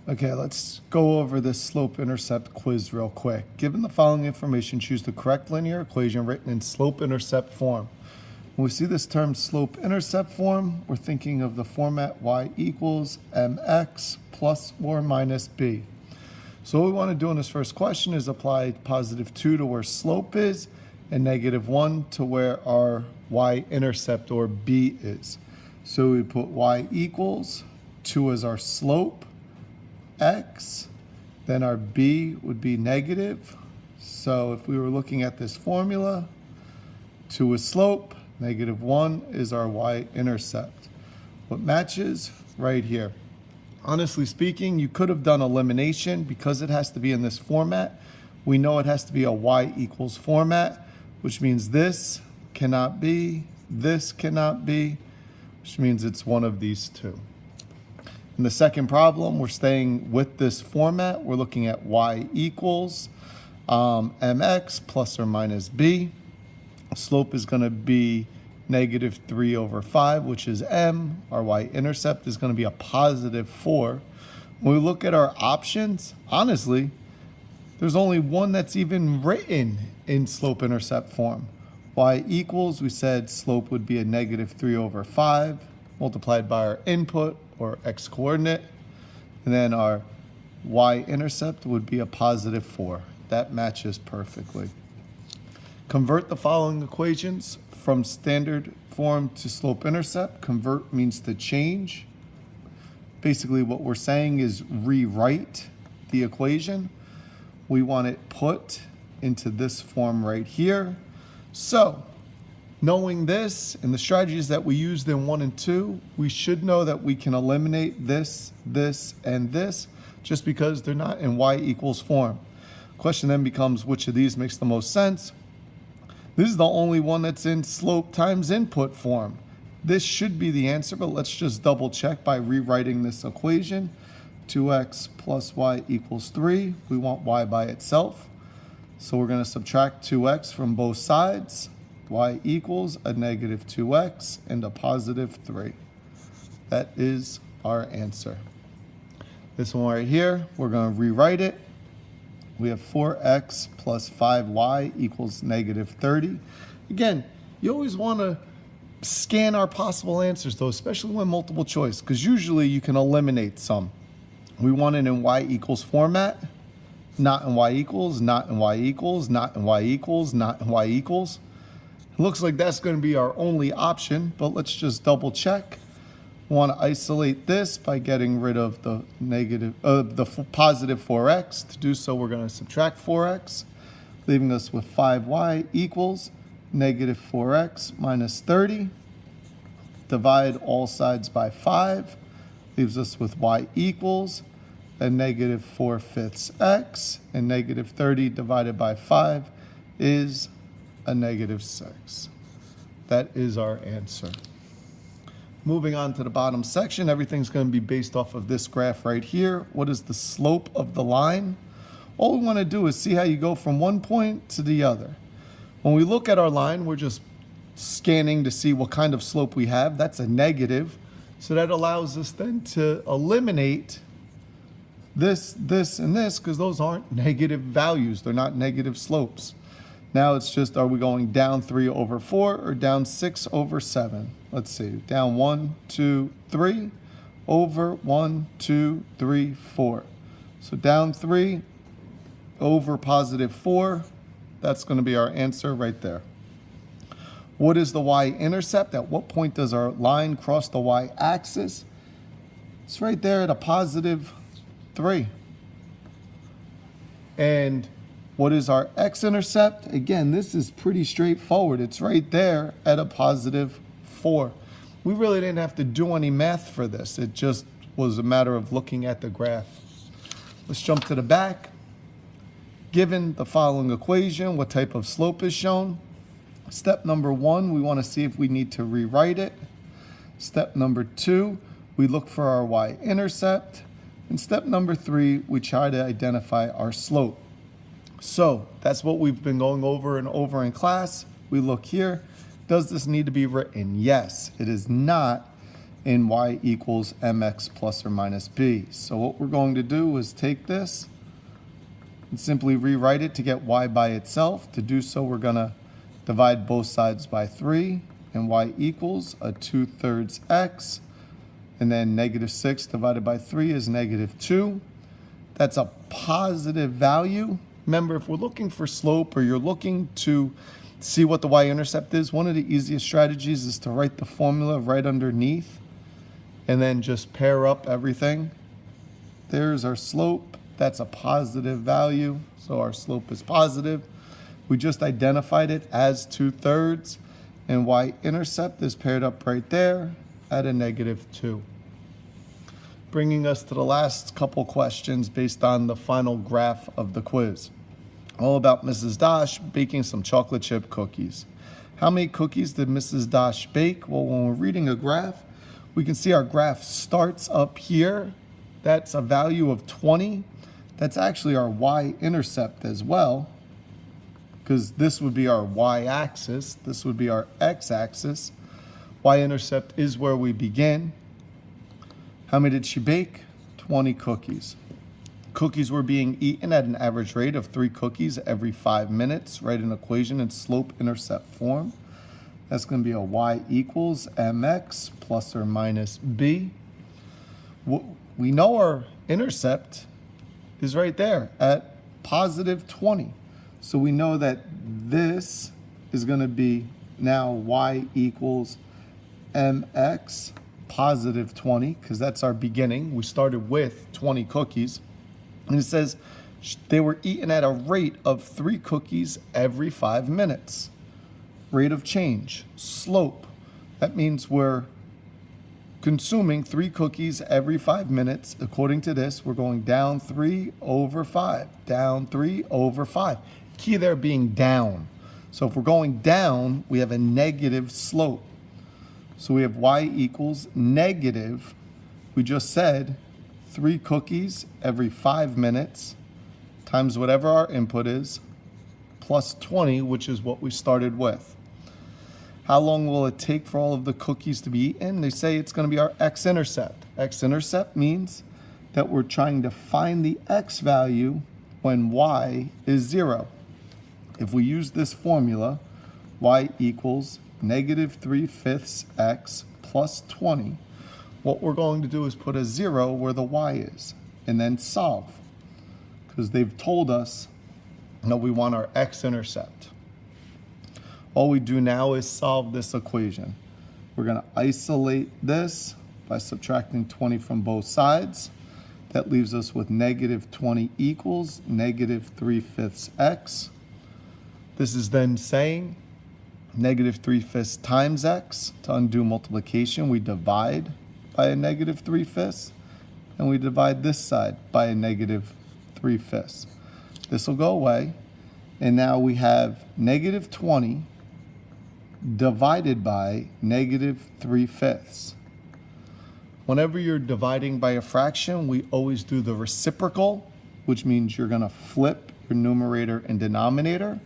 Okay, let's go over this slope-intercept quiz real quick. Given the following information, choose the correct linear equation written in slope-intercept form. When we see this term slope-intercept form, we're thinking of the format y equals mx plus or minus b. So what we want to do in this first question is apply positive 2 to where slope is and negative 1 to where our y-intercept or b is. So we put y equals 2 as our slope, x, then our b would be negative. So if we were looking at this formula, 2 is slope, negative 1 is our y-intercept. What matches? Right here. Honestly speaking, you could have done elimination because it has to be in this format. We know it has to be a y equals format, which means this cannot be, this cannot be, which means it's one of these two. In the second problem, we're staying with this format. We're looking at y equals mx plus or minus b. Slope is going to be negative 3 over 5, which is m. Our y-intercept is going to be a positive 4. When we look at our options, honestly, there's only one that's even written in slope-intercept form. Y equals, we said slope would be a negative 3 over 5 multiplied by our input, or x-coordinate, and then our y-intercept would be a positive 4. That matches perfectly. Convert the following equations from standard form to slope-intercept. Convert means to change. Basically what we're saying is rewrite the equation. We want it put into this form right here. So, knowing this and the strategies that we used in 1 and 2, we should know that we can eliminate this, this, and this just because they're not in y equals form. Question then becomes, which of these makes the most sense? This is the only one that's in slope times input form. This should be the answer, but let's just double check by rewriting this equation. 2x plus y equals 3. We want y by itself. So we're going to subtract 2x from both sides. Y equals a negative 2x and a positive 3. That is our answer. This one right here, we're going to rewrite it. We have 4x plus 5y equals negative 30. Again, you always want to scan our possible answers, though, especially when multiple choice, because usually you can eliminate some. We want it in y equals format, not in y equals, not in y equals, not in y equals, not in y equals. It looks like that's going to be our only option, but let's just double check. We want to isolate this by getting rid of the positive 4x. To do so, we're going to subtract 4x, leaving us with 5y equals negative 4x minus 30. Divide all sides by 5, leaves us with y equals a negative 4/5 x, and negative 30 divided by 5 is a negative 6. That is our answer. Moving on to the bottom section, everything's going to be based off of this graph right here. What is the slope of the line? All we want to do is see how you go from one point to the other. When we look at our line, we're just scanning to see what kind of slope we have. That's a negative. So that allows us then to eliminate this, this, and this, because those aren't negative values. They're not negative slopes. Now it's just, are we going down 3 over 4 or down 6 over 7? Let's see, down 1, 2, 3, over 1, 2, 3, 4. So down 3 over positive 4, that's going to be our answer right there. What is the y-intercept? At what point does our line cross the y-axis? It's right there at a positive 3. And what is our x-intercept? Again, this is pretty straightforward. It's right there at a positive 4. We really didn't have to do any math for this. It just was a matter of looking at the graph. Let's jump to the back. Given the following equation, what type of slope is shown? Step number 1, we want to see if we need to rewrite it. Step number 2, we look for our y-intercept. And step number 3, we try to identify our slope. So that's what we've been going over and over in class. We look here. Does this need to be written? Yes, it is not in y equals mx plus or minus b. So what we're going to do is take this and simply rewrite it to get y by itself. To do so, we're going to divide both sides by 3, and y equals a 2/3 x, and then negative 6 divided by 3 is negative 2. That's a positive value. Remember, if we're looking for slope or you're looking to see what the y-intercept is, one of the easiest strategies is to write the formula right underneath and then just pair up everything. There's our slope. That's a positive value, so our slope is positive. We just identified it as 2/3, and y-intercept is paired up right there at a negative 2. Bringing us to the last couple questions based on the final graph of the quiz. All about Mrs. Dosh baking some chocolate chip cookies. How many cookies did Mrs. Dosh bake? Well, when we're reading a graph, we can see our graph starts up here. That's a value of 20. That's actually our y-intercept as well, because this would be our y-axis. This would be our x-axis. Y-intercept is where we begin. How many did she bake? 20 cookies. Cookies were being eaten at an average rate of 3 cookies every 5 minutes. Write an equation in slope-intercept form. That's going to be a y equals mx plus or minus b. We know our intercept is right there at positive 20. So we know that this is going to be now y equals mx positive 20, because that's our beginning. We started with 20 cookies. And it says they were eaten at a rate of 3 cookies every 5 minutes. Rate of change, slope. That means we're consuming 3 cookies every 5 minutes. According to this, we're going down 3 over 5, down 3 over 5. Key there being down. So if we're going down, we have a negative slope. So we have y equals negative, we just said, 3 cookies every 5 minutes times whatever our input is, plus 20, which is what we started with. How long will it take for all of the cookies to be eaten? They say it's going to be our x-intercept. X-intercept means that we're trying to find the x value when y is 0. If we use this formula, y equals negative 3/5 x plus 20, what we're going to do is put a 0 where the y is and then solve, because they've told us that we want our x-intercept. All we do now is solve this equation. We're going to isolate this by subtracting 20 from both sides. That leaves us with negative 20 equals negative 3/5 x. This is then saying negative 3/5 times x. To undo multiplication, we divide by a negative 3/5, and we divide this side by a negative 3/5. This will go away, and now we have negative 20 divided by negative 3/5. Whenever you're dividing by a fraction, we always do the reciprocal, which means you're going to flip your numerator and denominator,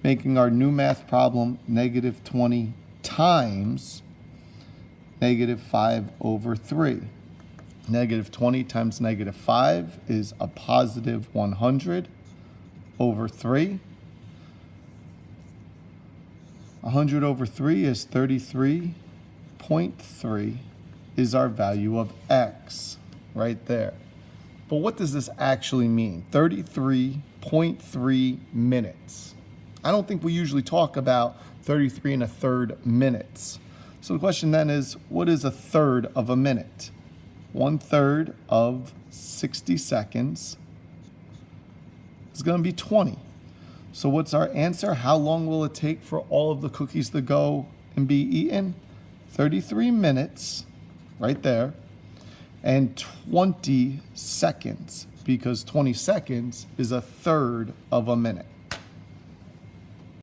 making our new math problem negative 20 times negative 5 over 3. Negative 20 times negative 5 is a positive 100 over 3. 100 over 3 is 33.3 is our value of x right there. But what does this actually mean? 33.3 minutes. I don't think we usually talk about 33 1/3 minutes. So the question then is, what is 1/3 of a minute? 1/3 of 60 seconds is going to be 20. So what's our answer? How long will it take for all of the cookies to go and be eaten? 33 minutes, right there, and 20 seconds, because 20 seconds is 1/3 of a minute.